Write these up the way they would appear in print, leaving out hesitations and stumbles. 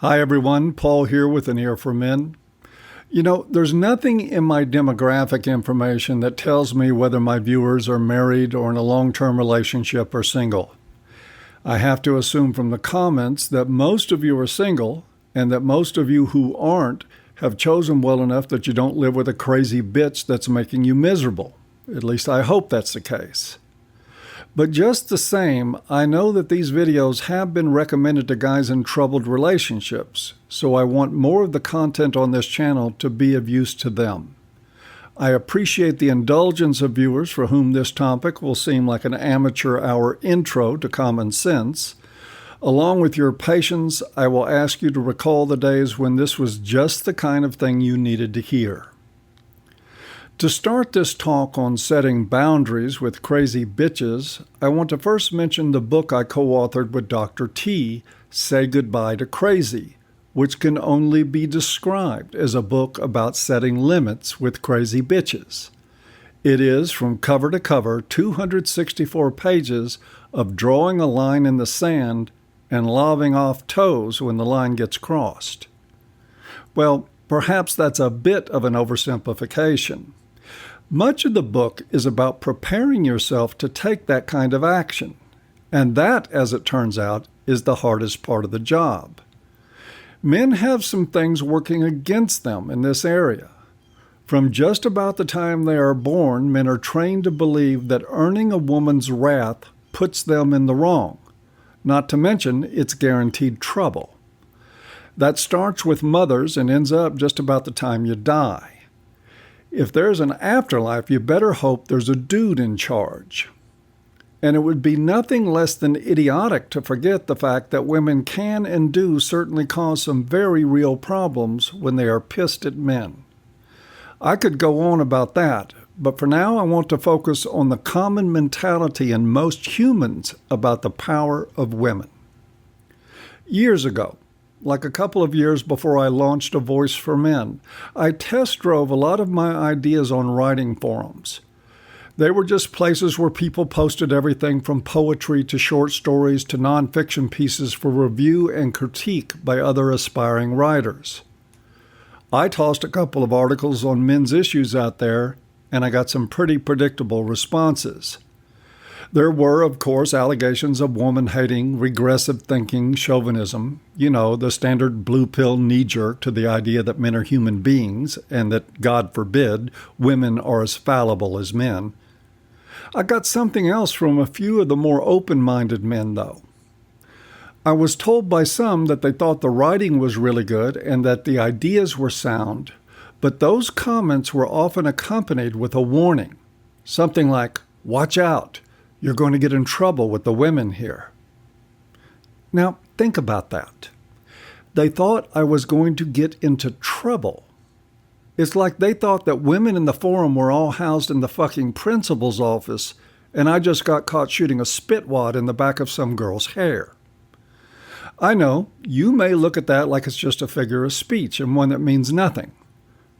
Hi, everyone. Paul here with An Ear for Men. There's nothing in my demographic information that tells me whether my viewers are married or in a long-term relationship or single. I have to assume from the comments that most of you are single and that most of you who aren't have chosen well enough that you don't live with a crazy bitch that's making you miserable. At least I hope that's the case. But just the same, I know that these videos have been recommended to guys in troubled relationships, so I want more of the content on this channel to be of use to them. I appreciate the indulgence of viewers for whom this topic will seem like an amateur hour intro to common sense. Along with your patience, I will ask you to recall the days when this was just the kind of thing you needed to hear. To start this talk on setting boundaries with crazy bitches, I want to first mention the book I co-authored with Dr. T, Say Goodbye to Crazy, which can only be described as a book about setting limits with crazy bitches. It is, from cover to cover, 264 pages of drawing a line in the sand and lobbing off toes when the line gets crossed. Well, perhaps that's a bit of an oversimplification. Much of the book is about preparing yourself to take that kind of action, and that, as it turns out, is the hardest part of the job. Men have some things working against them in this area. From just about the time they are born, men are trained to believe that earning a woman's wrath puts them in the wrong, not to mention it's guaranteed trouble. That starts with mothers and ends up just about the time you die. If there's an afterlife, you better hope there's a dude in charge. And it would be nothing less than idiotic to forget the fact that women can and do certainly cause some very real problems when they are pissed at men. I could go on about that, but for now I want to focus on the common mentality in most humans about the power of women. Years ago, like a couple of years before I launched A Voice for Men, I test drove a lot of my ideas on writing forums. They were just places where people posted everything from poetry to short stories to nonfiction pieces for review and critique by other aspiring writers. I tossed a couple of articles on men's issues out there, and I got some pretty predictable responses. There were, of course, allegations of woman-hating, regressive thinking, chauvinism, the standard blue pill knee-jerk to the idea that men are human beings and that, God forbid, women are as fallible as men. I got something else from a few of the more open-minded men, though. I was told by some that they thought the writing was really good and that the ideas were sound, but those comments were often accompanied with a warning, something like, "Watch out. You're going to get in trouble with the women here." Now, think about that. They thought I was going to get into trouble. It's like they thought that women in the forum were all housed in the fucking principal's office, and I just got caught shooting a spit wad in the back of some girl's hair. I know, you may look at that like it's just a figure of speech and one that means nothing.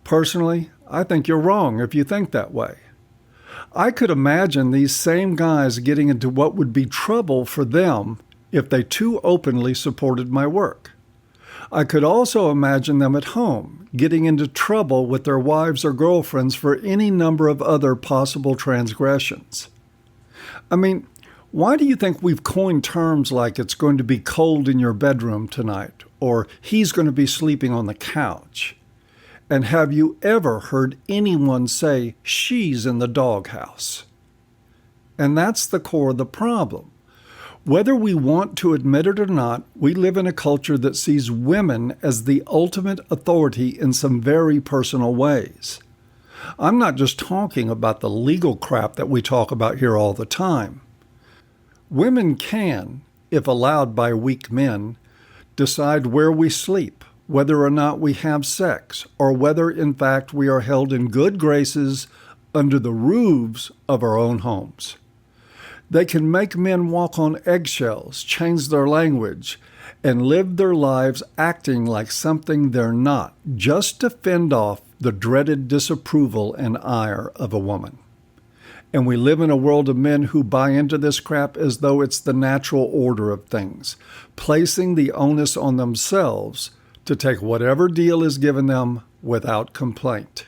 Personally, I think you're wrong if you think that way. I could imagine these same guys getting into what would be trouble for them if they too openly supported my work. I could also imagine them at home getting into trouble with their wives or girlfriends for any number of other possible transgressions. I mean, why do you think we've coined terms like "it's going to be cold in your bedroom tonight" or "he's going to be sleeping on the couch"? And have you ever heard anyone say "she's in the doghouse"? And that's the core of the problem. Whether we want to admit it or not, we live in a culture that sees women as the ultimate authority in some very personal ways. I'm not just talking about the legal crap that we talk about here all the time. Women can, if allowed by weak men, decide where we sleep, whether or not we have sex, or whether, in fact, we are held in good graces under the roofs of our own homes. They can make men walk on eggshells, change their language, and live their lives acting like something they're not, just to fend off the dreaded disapproval and ire of a woman. And we live in a world of men who buy into this crap as though it's the natural order of things, placing the onus on themselves to take whatever deal is given them without complaint.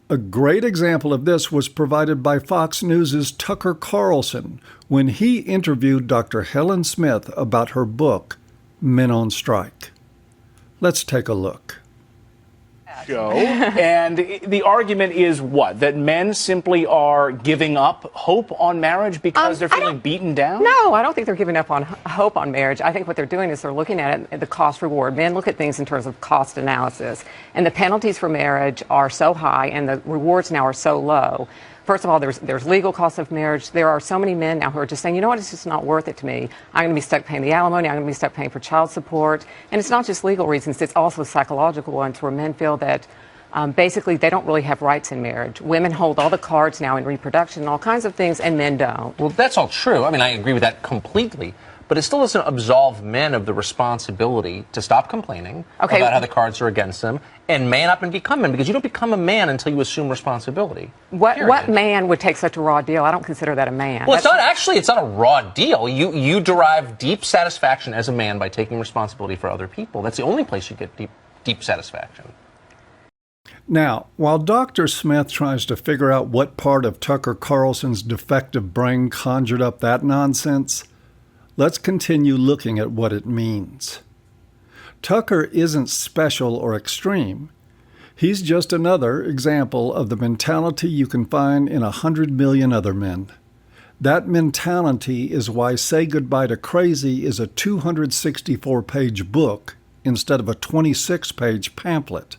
A great example of this was provided by Fox News' Tucker Carlson when he interviewed Dr. Helen Smith about her book, Men on Strike. Let's take a look. And the argument is what? That men simply are giving up hope on marriage because they're feeling beaten down? No, I don't think they're giving up on hope on marriage. I think what they're doing is they're looking at it, the cost reward. Men look at things in terms of cost analysis. And the penalties for marriage are so high and the rewards now are so low. First of all, there's legal costs of marriage. There are so many men now who are just saying, you know what, it's just not worth it to me. I'm going to be stuck paying the alimony. I'm going to be stuck paying for child support. And it's not just legal reasons. It's also psychological ones where men feel that basically they don't really have rights in marriage. Women hold all the cards now in reproduction and all kinds of things, and men don't. Well, that's all true. I mean, I agree with that completely. But it still doesn't absolve men of the responsibility to stop complaining about how the cards are against them and man up and become men, because you don't become a man until you assume responsibility. What man would take such a raw deal? I don't consider that a man. Well, it's not a raw deal. You derive deep satisfaction as a man by taking responsibility for other people. That's the only place you get deep satisfaction. Now, while Dr. Smith tries to figure out what part of Tucker Carlson's defective brain conjured up that nonsense, let's continue looking at what it means. Tucker isn't special or extreme. He's just another example of the mentality you can find in 100 million other men. That mentality is why Say Goodbye to Crazy is a 264-page book instead of a 26-page pamphlet.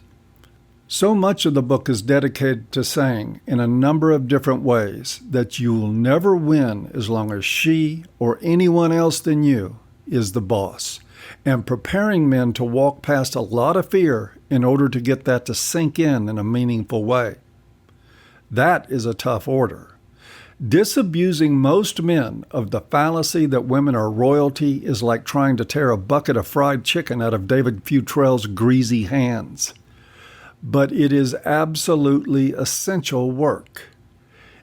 So much of the book is dedicated to saying, in a number of different ways, that you'll never win as long as she or anyone else than you is the boss, and preparing men to walk past a lot of fear in order to get that to sink in a meaningful way. That is a tough order. Disabusing most men of the fallacy that women are royalty is like trying to tear a bucket of fried chicken out of David Futrell's greasy hands. But it is absolutely essential work.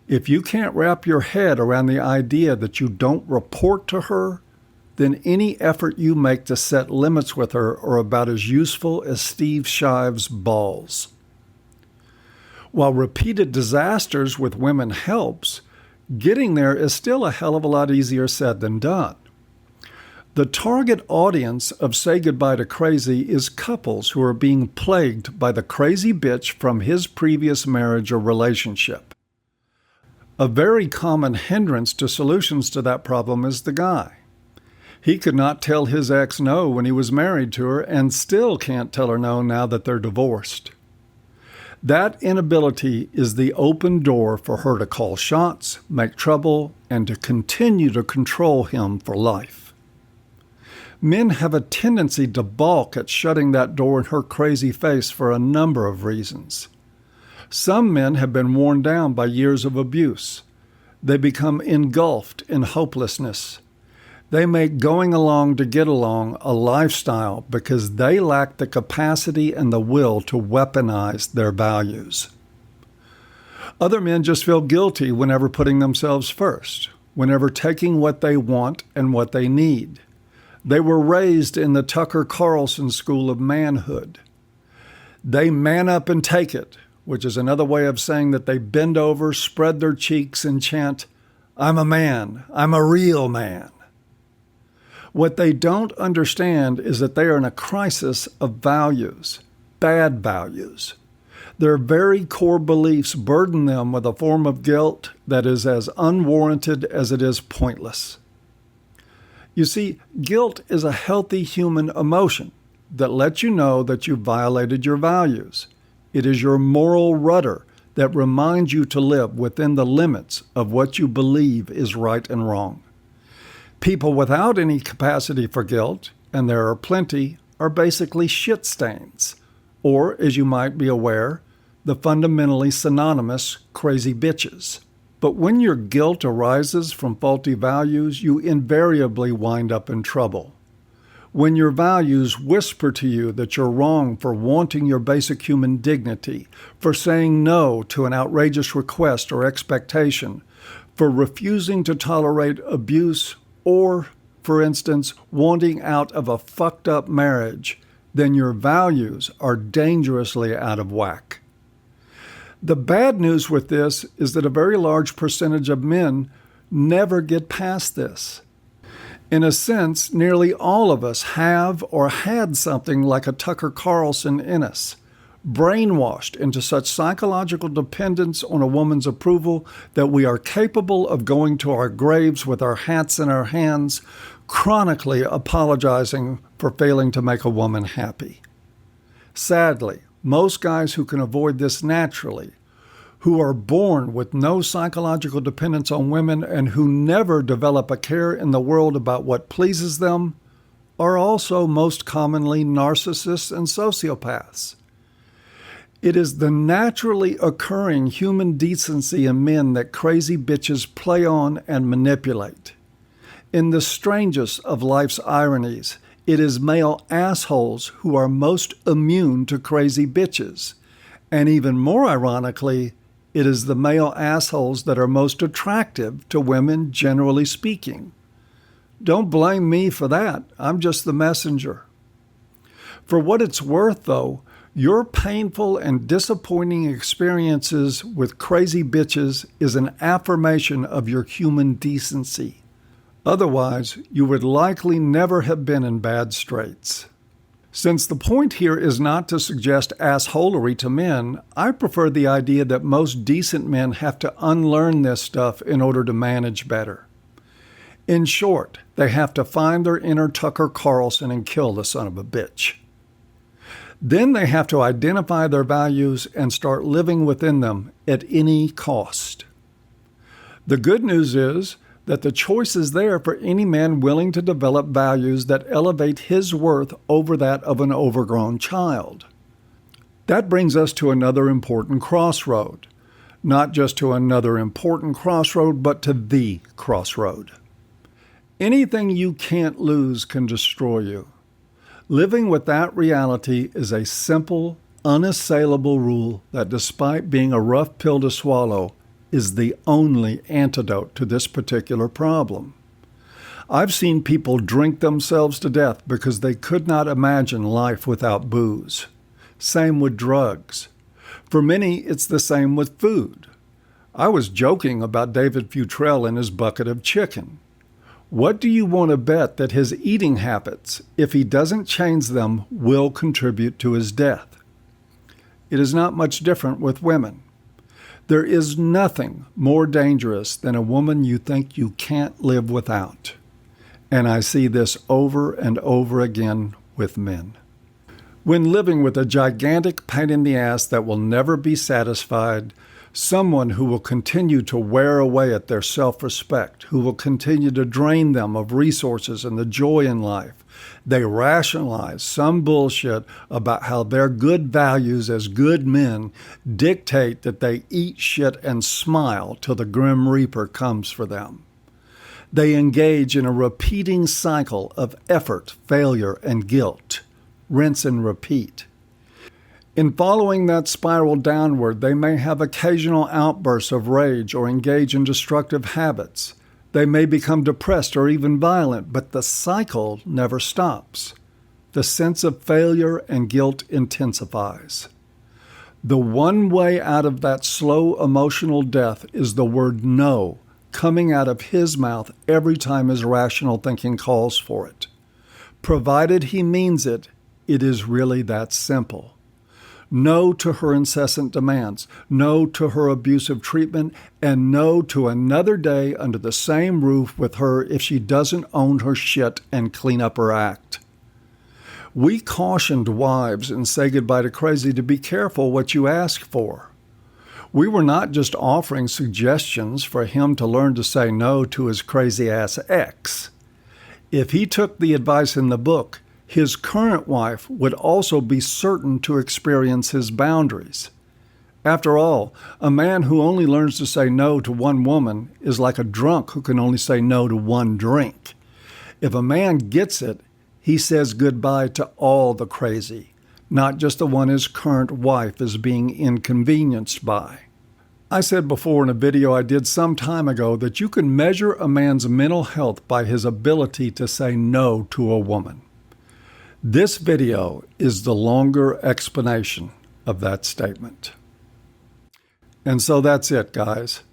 If you can't wrap your head around the idea that you don't report to her, then any effort you make to set limits with her are about as useful as Steve Shive's balls. While repeated disasters with women helps, getting there is still a hell of a lot easier said than done. The target audience of Say Goodbye to Crazy is couples who are being plagued by the crazy bitch from his previous marriage or relationship. A very common hindrance to solutions to that problem is the guy. He could not tell his ex no when he was married to her and still can't tell her no now that they're divorced. That inability is the open door for her to call shots, make trouble, and to continue to control him for life. Men have a tendency to balk at shutting that door in her crazy face for a number of reasons. Some men have been worn down by years of abuse. They become engulfed in hopelessness. They make going along to get along a lifestyle because they lack the capacity and the will to weaponize their values. Other men just feel guilty whenever putting themselves first, whenever taking what they want and what they need. They were raised in the Tucker Carlson school of manhood. They man up and take it, which is another way of saying that they bend over, spread their cheeks, and chant, "I'm a man, I'm a real man." What they don't understand is that they are in a crisis of values, bad values. Their very core beliefs burden them with a form of guilt that is as unwarranted as it is pointless. You see, guilt is a healthy human emotion that lets you know that you violated your values. It is your moral rudder that reminds you to live within the limits of what you believe is right and wrong. People without any capacity for guilt, and there are plenty, are basically shit stains, or, as you might be aware, the fundamentally synonymous crazy bitches. But when your guilt arises from faulty values, you invariably wind up in trouble. When your values whisper to you that you're wrong for wanting your basic human dignity, for saying no to an outrageous request or expectation, for refusing to tolerate abuse, or, for instance, wanting out of a fucked up marriage, then your values are dangerously out of whack. The bad news with this is that a very large percentage of men never get past this. In a sense, nearly all of us have or had something like a Tucker Carlson in us, brainwashed into such psychological dependence on a woman's approval that we are capable of going to our graves with our hats in our hands, chronically apologizing for failing to make a woman happy. Sadly, most guys who can avoid this naturally, who are born with no psychological dependence on women and who never develop a care in the world about what pleases them, are also most commonly narcissists and sociopaths. It is the naturally occurring human decency in men that crazy bitches play on and manipulate. In the strangest of life's ironies, it is male assholes who are most immune to crazy bitches. And even more ironically, it is the male assholes that are most attractive to women, generally speaking. Don't blame me for that. I'm just the messenger. For what it's worth, though, your painful and disappointing experiences with crazy bitches is an affirmation of your human decency. Otherwise, you would likely never have been in bad straits. Since the point here is not to suggest assholery to men, I prefer the idea that most decent men have to unlearn this stuff in order to manage better. In short, they have to find their inner Tucker Carlson and kill the son of a bitch. Then they have to identify their values and start living within them at any cost. The good news is that the choice is there for any man willing to develop values that elevate his worth over that of an overgrown child. That brings us to another important crossroad. Not just to another important crossroad, but to the crossroad. Anything you can't lose can destroy you. Living with that reality is a simple, unassailable rule that, despite being a rough pill to swallow, is the only antidote to this particular problem. I've seen people drink themselves to death because they could not imagine life without booze. Same with drugs. For many, it's the same with food. I was joking about David Futrell and his bucket of chicken. What do you want to bet that his eating habits, if he doesn't change them, will contribute to his death? It is not much different with women. There is nothing more dangerous than a woman you think you can't live without. And I see this over and over again with men. When living with a gigantic pain in the ass that will never be satisfied, someone who will continue to wear away at their self-respect, who will continue to drain them of resources and the joy in life, they rationalize some bullshit about how their good values as good men dictate that they eat shit and smile till the Grim Reaper comes for them. They engage in a repeating cycle of effort, failure, and guilt. Rinse and repeat. In following that spiral downward, they may have occasional outbursts of rage or engage in destructive habits. They may become depressed or even violent, but the cycle never stops. The sense of failure and guilt intensifies. The one way out of that slow emotional death is the word no coming out of his mouth every time his rational thinking calls for it. Provided he means it, it is really that simple. No to her incessant demands, no to her abusive treatment, and no to another day under the same roof with her if she doesn't own her shit and clean up her act. We cautioned wives in Say Goodbye to Crazy to be careful what you ask for. We were not just offering suggestions for him to learn to say no to his crazy-ass ex. If he took the advice in the book, his current wife would also be certain to experience his boundaries. After all, a man who only learns to say no to one woman is like a drunk who can only say no to one drink. If a man gets it, he says goodbye to all the crazy, not just the one his current wife is being inconvenienced by. I said before in a video I did some time ago that you can measure a man's mental health by his ability to say no to a woman. This video is the longer explanation of that statement. And so that's it, guys.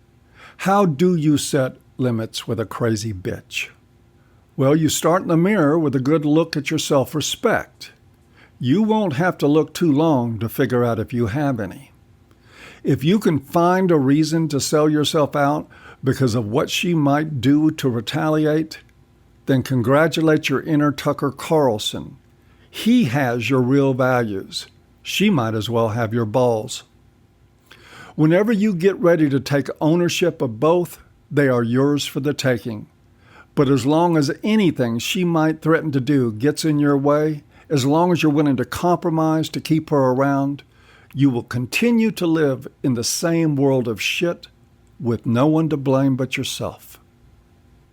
How do you set limits with a crazy bitch? Well, you start in the mirror with a good look at your self-respect. You won't have to look too long to figure out if you have any. If you can find a reason to sell yourself out because of what she might do to retaliate, then congratulate your inner Tucker Carlson. He has your real values. She might as well have your balls. Whenever you get ready to take ownership of both, they are yours for the taking. But as long as anything she might threaten to do gets in your way, as long as you're willing to compromise to keep her around, you will continue to live in the same world of shit with no one to blame but yourself.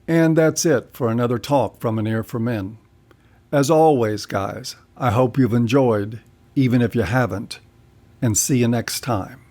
And that's it for another talk from An Ear for Men. As always, guys, I hope you've enjoyed, even if you haven't, and see you next time.